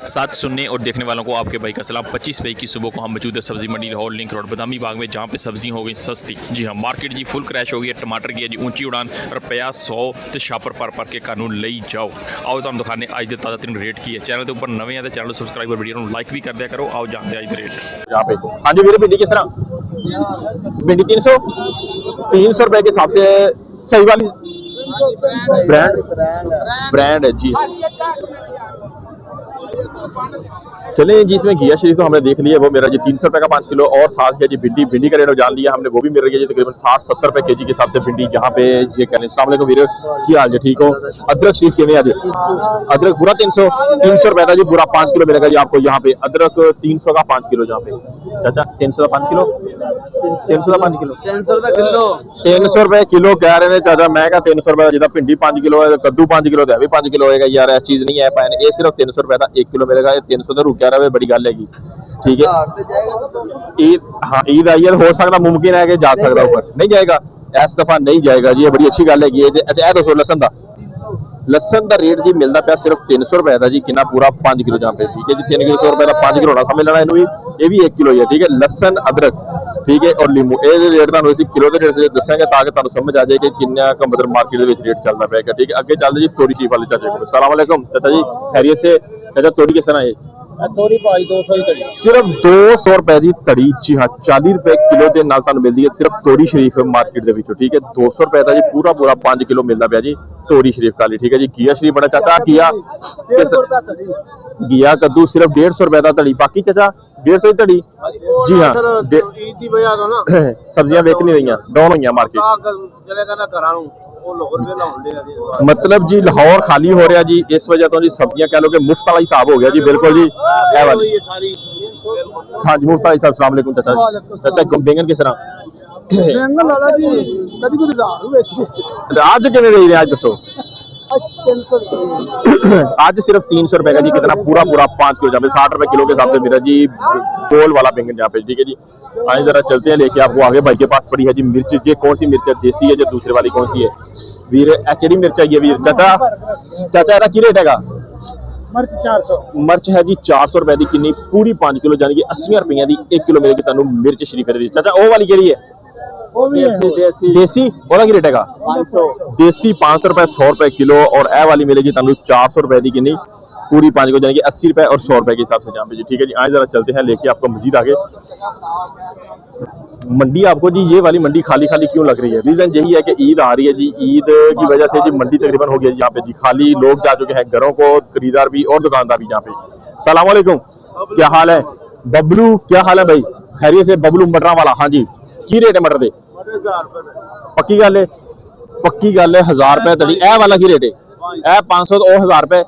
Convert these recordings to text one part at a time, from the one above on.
साथ सुनने और देखने वालों को आपके भाई का सलाम। 25 मई की सुबह को हम मौजूद है सब्जी मंडी लाहौर लिंक रोड बदामी बाग में, जहाँ पे सब्जी हो गई सस्ती। जी हाँ, मार्केट जी फुल क्रैश हो गई है। टमाटर की है जी ऊंची उड़ान, रुपया 100 तो छापर पर के कानून ले जाओ। आओ तो हम दिखाने आज के ताज़ा तरीन रेट की है। चैनल के ऊपर नवे हैं तो चैनल सब्सक्राइब और वीडियो लाइक भी कर दिया करो। आओ जानते हैं आज रेट यहाँ पे। हाँ जी मेरी भिंडी किस तरह? भिंडी 300 रुपए के हिसाब से सही वाली ब्रांड है जी। चले जिसमें घिया शरीफ तो हमने देख लिया, वो मेरा जी 300 रुपए का 5 किलो। और साथ है जी भिंडी का रेट जान लिया हमने, वो भी मिल रही है जी तकरीबन 60-70 रुपए केजी के हिसाब से भिंडी यहाँ पे। ये कहने अस्सलाम वालेकुम वीर, की हाल जी? ठीक हो? अदरक शरीफ कितने आज? अदरक पूरा 300 रुपए का जी, पूरा 5 किलो मिलेगा जी आपको यहाँ पे। अदरक 300 का 5 किलो यहाँ पे। चाचा 300 का 5 किलो, 300 का 5 किलो, 300 रुपए किलो कह रहे हैं चाचा। मैं क्या 300 रुपए जितना भिंडी 5 किलो है, कद्दू 5 किलो है, 5 किलो होगा यार। ऐसी चीज नहीं है, ये सिर्फ 300 रुपए का 1 किलो मिलेगा। 300 तो रुक रहा है, बड़ी गल है। ठीक है, ईद, हाँ ईद आई है, हो सकता मुमकिन है कि जा सकता ऊपर, नहीं जाएगा इस दफा, नहीं जाएगा जी। ये बड़ी अच्छी गल है। अच्छा दसो लसन का रेट जी मिलता पाया सिर्फ 300 रुपए का जी। कितना? पूरा 5 किलो जहाँ पे। ठीक है जी, 300 रुपए का 5 किलो होना समझ लेना। ये भी 1 किलो ही है। ठीक है, लसन अदरक, ठीक है, और लीमू, ये रेट किलो के रेट से दसेंगे ताकि तुम समझ आ जाए कि कितना का मतलब मार्केट रेट चलता पाएगा। ठीक है, अगे चलते जी तोरी शरीफ वाले चाचे को। अस्सलाम वालेकुम चाचा जी, खैरियत से? चाचा तोरी किस तरह है? तोरी भाई 200 ही सिर्फ 200 रुपए की तड़ी। जी हाँ, 40 रुपए किलो के नाल तुहानू मिलती है सिर्फ तोरी शरीफ मार्केट के। ठीक है, 200 रुपए का जी पूरा 5 किलो मिलता पाया जी तोरी शरीफ काली। ठीक है जी, घिया शरीफ बड़ा चाचा, घिया कद्दू सिर्फ 150 रुपए का तड़ी। बाकी चाचा 150 की तड़ी। जी हाँ, सब्जियां बेच नहीं रही, डाउन हुई मार्केट। मतलब जी लाहौर खाली हो रहा जी, इस वजह तो जी सब्जियां कह लो कि मुफ्त वाला हिसाब हो गया जी। बिल्कुल जी, हाँ जी मुफ्त वाला हिसाब। अस्सलाम वालेकुम चाचा। चाचा बैंगन किस तरह? आज कितने दे रहे? आज दसो। आज सिर्फ 300 रुपए का जी। कितना? पूरा 5 किलो, जहाँ पे 60 रुपए किलो के हिसाब से मेरा जी गोल वाला बैंगन यहाँ पे। ठीक है जी, आए जरा चलते हैं लेके आपको आगे। भाई के पास पड़ी है जी मिर्च। ये कौन सी मिर्च है? देसी है जो दूसरे वाली कौन सी है वीर? केड़ी मिर्च है ये वीर? चाचा की रेट है? मिर्च 400। मिर्च है जी 400 रुपए की। कितनी? पूरी 5 किलो, यानी कि 80 रुपए की 1 किलो मिलेगी तुहानू मिर्च शरीफ दी। चाचा वो वाली केड़ी है? वो भी है देसी। ओदा की रेट है? 500। देसी 500 रुपए, 100 रुपए किलो। और ए वाली मिलेगी तुहानू 400 रुपए की। कितनी? पूरी 5 किलो, यानी कि 80 रुपए और 100 रुपए के हिसाब से जहाँ पे जी। ठीक है जी, आज जरा चलते हैं लेके आपको मजीद आगे। मंडी आपको जी ये वाली मंडी खाली क्यों लग रही है? रीजन यही है कि ईद आ रही है जी। ईद की वजह से जी मंडी तकरीबन हो गई है यहाँ पे जी खाली। लोग जा चुके हैं घरों को, खरीदार भी और दुकानदार भी यहाँ पे। सलाम वालेकुम, क्या हाल है? बबलू क्या हाल है भाई? खैरियत से? बबलू मटरा वाला। हाँ जी, की रेट है मटर दे? पक्की गल है? पक्की गल है, 1000 रुपए तड़ी। ए वाला की रेट है? 500 और 1000 रुपए।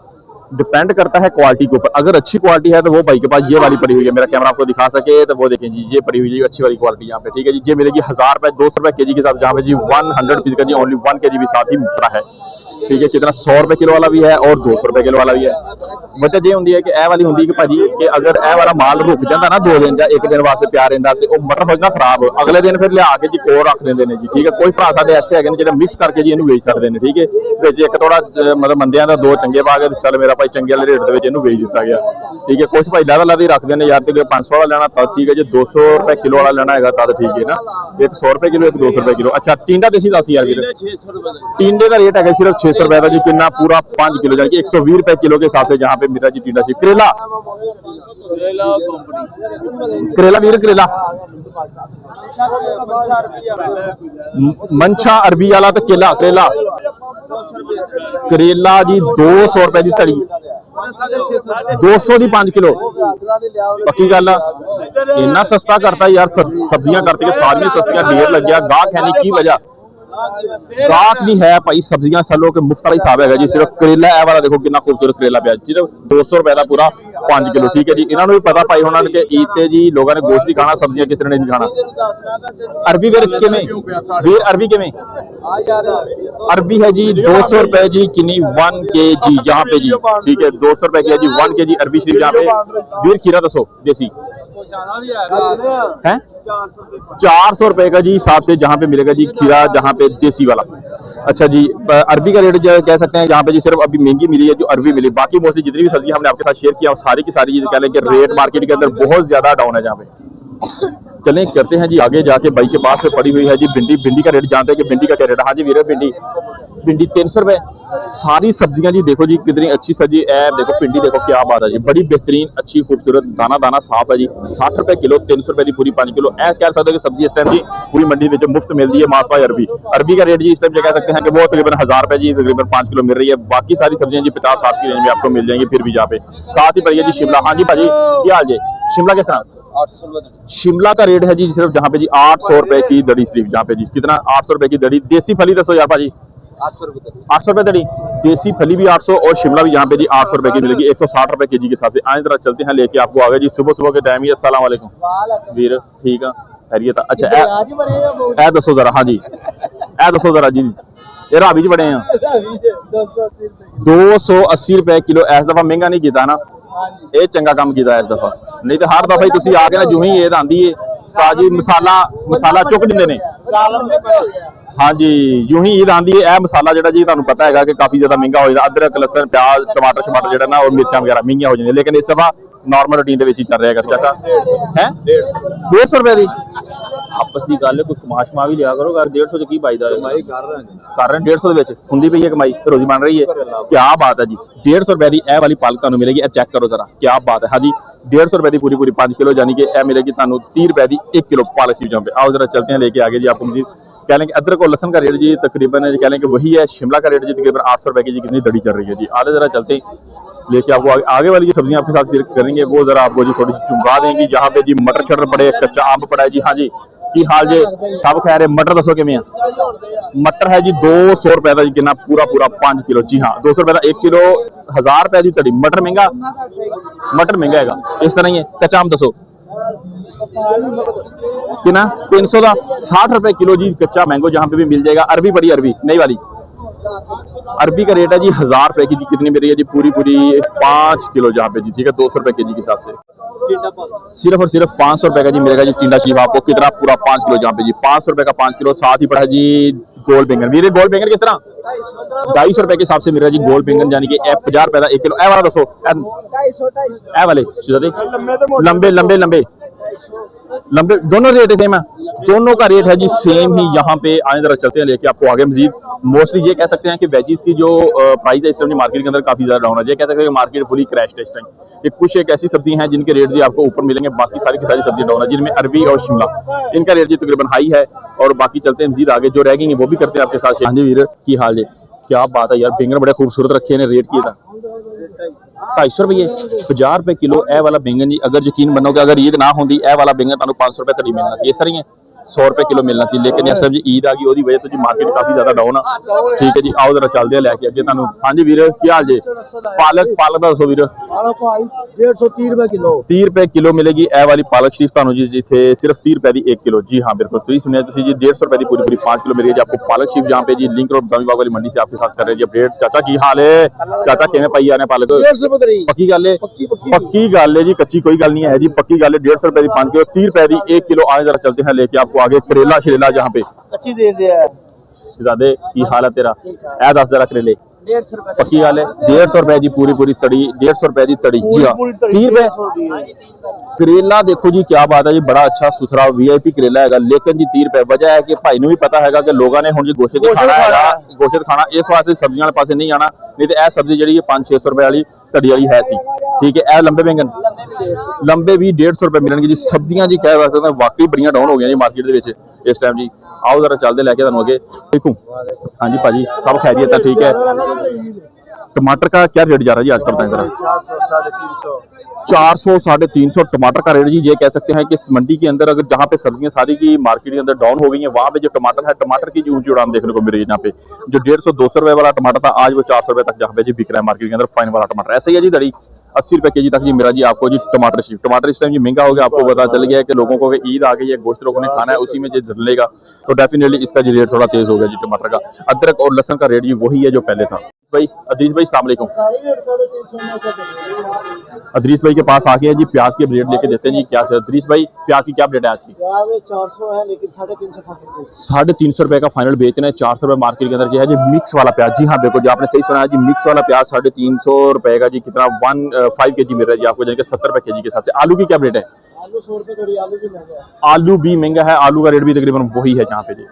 डिपेंड करता है क्वालिटी के ऊपर। अगर अच्छी क्वालिटी है तो वो भाई के पास ये वाली पड़ी हुई है, मेरा कैमरा आपको दिखा सके तो वो देखें जी, ये पड़ी हुई है अच्छी वाली क्वालिटी यहाँ पे। ठीक है जी, ये मिलेगी 1000 रुपए, 200 रुपए केजी के साथ, जहाँ पे जी 100 पीस का जी ओनली 1 केजी भी साथ ही पड़ा है। ठीक है, कितना? 100 रुपए किलो वाला भी है और 200 रुपए किलो वाला भी है। वजह ये होंगी है कि ए वाली होंगी कि भाजी कि अगर ए वाला माल रुक जाता ना 2 दिन या 1 दिन वास्ते प्यार रहा तो वो मटर हो जाना खराब, अगले दिन फिर लिया के जी कोर रख देंगे जी। ठीक है, कोई भरा साडे ऐसे है जो मिक्स करके जी इन्हें बेच सकते हैं। ठीक है, एक थोड़ा मतलब बंदियां दा 2 चंगे पा के चल मेरा भाई चंगे वाले रेट के बेच दिता गया। ठीक है, कुछ भाई लहदा ही रखते हैं यार, 500 वाला लेना तब ठीक है जी, 200 रुपए किलो वाला लेना है तब ठीक है ना। एक 100 रुपए किलो, एक 200 रुपए किलो। अच्छा टींडा देसी 10 यार टींडे का रेट है सिर्फ 600 रुपए का जी। कितना? पूरा 5 किलो, यानी कि 120 रुपए किलो के हिसाब से जहाँ पे मेरा जी टींडा सी। करेला वीर, करेला मंशा अरबी वाला तो केला करेला जी 200 रुपए की तड़ी, 200 की 5 किलो। पक्की गल इन्ना सस्ता करता यार, सब्जियां करती सारियां सस्तियां ढेर लग गया। गाहक है नहीं की वजह? गाहक नहीं है भाई, सब्जियां सलो के मुफ्त वाला हिसाब है जी। सिर्फ करेला ए वाला देखो कितना खूबसूरत करेला पिया, सिर्फ 200 रुपए का पूरा 5 किलो। ठीक है जी, इन्होंने भी पता पाई होना कि ईद ते जी लोगों ने गोश्त नहीं खाना, सब्जियां किसी ने नहीं खाना। अरबी वीर किवें? वीर अरबी किवें? अरबी है जी 200 रुपए जी। किनी? 1 kg यहाँ पे जी। ठीक है, 200 रुपए की है जी 1 kg अरबी शरीफ यहाँ पे। वीर खीरा दसो देसी? है 400 रुपए का जी हिसाब से जहाँ पे मिलेगा जी खीरा, जहाँ पे देसी वाला। अच्छा जी, अरबी का रेट जो कह सकते हैं जहाँ पे जी सिर्फ अभी महंगी मिली है जो अरबी मिली, बाकी मोस्टली जितनी भी सब्जी हमने आपके साथ शेयर किया सारी की सारी कह लें कि रेट मार्केट के अंदर बहुत ज्यादा डाउन है जहाँ पे। चलें करते हैं जी आगे जाके भाई के पास से पड़ी हुई है जी भिंडी। भिंडी का रेट जानते हैं कि भिंडी का क्या रेट है? हाँ जी वीर, भिंडी 300 रुपए। सारी सब्जियां जी देखो जी कितनी अच्छी सब्जी है, देखो भिंडी देखो क्या बात है जी, बड़ी बेहतरीन अच्छी खूबसूरत, दाना दाना साफ है जी। 60 रुपए किलो, 300 रुपए की पूरी 5 किलो। ऐ कह सकते हो कि सब्जी इस टाइम जी पूरी मंडी में मुफ्त मिलती है। मासवाई अरबी का रेट जी इस टाइम कह सकते हैं कि वो तकरीबन 1000 रुपए जी तकरीबन 5 किलो मिल रही है। बाकी सारी सब्जियां जी 50-60 की रेंज में आपको मिल जाएंगी। फिर भी जहाँ पे साथ ही पड़ी है जी शिमला। हाँ जी भाजी क्या हाल जी, शिमला किस तरह? 800 रुपए। शिमला का रेट है जी सिर्फ जहाँ पे जी 800 रुपए की दड़ी, सिर्फ जहाँ पे जी कितना 800 रुपए की दड़ी। देसी फली दसो यार भाजी। 800 रुपए। 800 रुपए दड़ी, देसी फली भी 800 और शिमला भी यहाँ पे जी 800 रुपए की मिलेगी। 160 रुपए केजी के हिसाब से। आए जरा चलते हैं लेके आपको आगे जी। सुबह सुबह के टाइम ही। अस्सलाम वालेकुम वीर, ठीक है खैरियत। अच्छा ए दसो जरा। हाँ जी ए दसो जरा जी, ये रावी जी बड़े हैं 280 रुपए किलो। इस दफा महंगा नहीं किया ना, ये चंगा काम किया इस दफा, नहीं तो हर दफा ही तुसी आके ना जू ही ये आंदी है उस्ताद जी मसाला चुक दिंदे ने। हाँ जी यूं ही ईद आंदी है। मसाला जो जी तुहानू पता है कि काफी ज्यादा महंगा हो जाता। अदरक लसन प्याज टमाटर शमाटर जो ना और मिर्चा वगैरह महंगियां हो जाए, लेकिन इस दफा नॉर्मल रूटीन ही चल रहा है। चाचा है 200 रुपए की आपस की गल, कोई कमा शमा भी लिया करो। 150 की फायदा कर रहे हैं 150 हुंदी पई है कमाई, रोजी बन रही है। क्या बात है जी। 150 रुपए की यह वाली पालक तुहानू मिलेगी। चेक करो जरा क्या बात है। हाँ जी 150 रुपए की पूरी 5 किलो, यानी कि यह मिलेगी तुहानू 30 रुपए की 1 किलो पालक शिव। पे आओ जरा चलते हैं लेके आगे जी। आपको मजीद कह लें कि अदरक और लसन का रेट जी तकरीबन कह लें कि वही है। शिमला का रेट जी तकरीबन 800 रुपए की जी कितनी दड़ी चल रही है जी। आगे जरा चलते हैं लेके आपको आगे वाली जो सब्जियां आपके साथ करेंगे वो जरा आपको जी थोड़ी सी चुंगा देंगी। जहाँ पे जी मटर शटर पड़े, कच्चा आम पड़ा है जी। हाँ जी की हाल जी सब खैर है। मटर दसो किमें? मटर है जी 200 रुपए का जी कितना पूरा 5 किलो। जी हाँ 200 रुपए का 1 किलो, 1000 रुपए की तड़ी। मटर महंगा है इस तरह ही है। कच्चा आम दसो कितना? 300 का 60 रुपए किलो जी कच्चा मैंगो जहाँ पे भी मिल जाएगा। अरबी पड़ी, अरबी नई वाली अरबी का रेट है जी 1000 रुपए की जी कितनी मिल रही है जी पूरी 5 किलो जहाँ पे जी, ठीक है 200 रुपए के जी के हिसाब से। सिर्फ और सिर्फ 500 रुपए का जी मिलेगा जी टिंडा चीफ आपको कितना पूरा 5 किलो जहाँ पे जी 500 रुपए का 5 किलो। साथ ही पड़ा है जी गोल बैंगन। मेरे गोल बैंगन किस तरह 250 रुपए के हिसाब से मिल रहा है जी गोल बैंगन, यानी कि 50 रुपए का 1 किलो। ए वाला दसो ए वाले लंबे दोनों रेट सेम है, दोनों का रेट है जी सेम ही यहाँ पे। आए जरा चलते हैं लेके आपको आगे मजीद। मोस्टली ये कह सकते हैं कि वेजीज की जो प्राइस है इस टाइम मार्केट के अंदर काफी ज्यादा डाउन है। ये कह सकते हैं कि मार्केट फुली क्रैश है इस टाइम। कि कुछ एक ऐसी सब्जी हैं जिनके रेट जी आपको ऊपर मिलेंगे, बाकी सारी की सारी सब्जी डाउन है, जिनमें अरबी और शिमला इनका रेट जी तकरीबन हाई है। और बाकी चलते हैं मजीद आगे, जो रह गई वो भी करते हैं आपके साथ। हाँ जी वीर की हाल है, क्या बात है यार, बैंगन बड़े खूबसूरत रखे हैं। रेट किया था 250 रुपये 50 रुपए किलो। ए वाला बैंगन जी अगर यकीन मनोगे अगर ईद ना होती ए वाला बैंगन तुहानू 500 रुपए तड़ी मिलना सी। इस तरह ही है 100 रुपए किलो मिलना सी, लेकिन इस जी ईद आ गई उसकी वजह तो जी मार्केट काफी ज्यादा डाउन है। ठीक है जी आओ जरा चलते हैं लेके अगे तुहानू। हाँ जी वीर की हाल जी। पालक का दसो वीर। 130 रुपए किलो। 30 रुपए किलो मिलेगी ए वाली पालक शरीफ तुहानू जी जिथे सिर्फ 30 रुपए की 1 किलो। जी हाँ बिल्कुल तुम सुनिया जी 150 रुपए की पूरी 5 किलो मिलेगी आपको पालक शरीफ, जहाँ पे जी लिंक रोड दामी बाग वाली मंडी से आपके साथ कर रहे हैं जी अपडेट। चाचा की हाल है? चाचा किवें पाई आने पालक? 150 रुपए। पक्की गल है? पक्की गल है जी, कच्ची कोई गल नहीं है जी, पक्की गल है। 150 रुपए की 5 किलो, 30 रुपए की 1 किलो। आए जरा चलते हैं लेके आपको आगे। करेला शरेला जहाँ पे अच्छी दे दिया है। सिदादे की हाल है तेरा? ए 10 जरा करेले 150 रुपए। पक्की गल है 150 रुपए की पूरी तड़ी। 150 रुपए की तड़ी जी हाँ 30 रुपए। करेला देखो जी क्या बात है जी, बड़ा अच्छा सुथरा वीआईपी करेला है, लेकिन जी 30 रुपए। वजह है कि भाई नू भी पता है कि लोगों ने हुण जी गोश्त खाना इस वास्ते सब्जियां वाले पासे नहीं आना, नहीं तो यह सब्जी जी 500-600 रुपए वाली तड़ी वाली है सी। ठीक है ए लंबे बैंगन लंबे भी 150 रुपए मिलेंगे जी। सब्जियां जी कह सकते वाकई बड़ियां डाउन हो गई जी मार्केट के इस टाइम जी। आओ जरा चलते लेके तुहानू अगे। ठीक हूँ हाँ जी भाजी सब खैरियत है? ठीक है। टमाटर का क्या रेट जा रहा है जी आजकल बताएं जरा? 400 350 टमाटर का रेट जी। ये कह सकते हैं कि इस मंडी के अंदर अगर जहाँ पे सब्जियां सारी की मार्केट के अंदर डाउन हो गई हैं, वहाँ पे जो टमाटर है टमाटर की जो ऊंची उड़ान देखने को मिल रही है। यहाँ पे जो 150-200 रुपए वाला टमाटर था आज वो 400 रुपए तक जहाँ पे जी बिक रहा है मार्केट के अंदर फाइन वाला टमाटर। ऐसा ही है जी दड़ी 80 रुपए केजी तक जी मेरा जी आपको जी टमाटर इस टाइम जी महंगा हो गया। आपको पता चल गया है कि लोगों को ईद आ गई है, गोश्त लोगों ने खाना है, उसी में जो झलेगा तो डेफिनेटली इसका जी रेट थोड़ा तेज हो गया जी टमाटर का। अदरक और लहसुन का रेट जी वही है जो पहले था। भाई अदरीस भाई अस्सलाम वालेकुम। 350 का अदरीस भाई के पास आ गए हैं जी, प्याज के रेट लेके देते हैं जी। क्या से अदरीस भाई प्याज की क्या रेट है आज की? प्याज 400 है लेकिन 350 ₹350 रुपए का फाइनल बेचना है। 400 रुपए मार्केट के अंदर जो है जी मिक्स वाला प्याज। जी हाँ बिल्कुल जी, आपने सही सुना है जी, मिक्स वाला प्याज 350 रुपए का जी। कितना 1.5 kg मिल रहा है जी आपको, यानी कि 70 रुपए kg के हिसाब से। आलू की क्या रेट है? आलू 100 रुपए थोड़ी, आलू भी महंगा है। आलू भी महंगा है, आलू का रेट भी तकरीबन वही है जहाँ पे जी।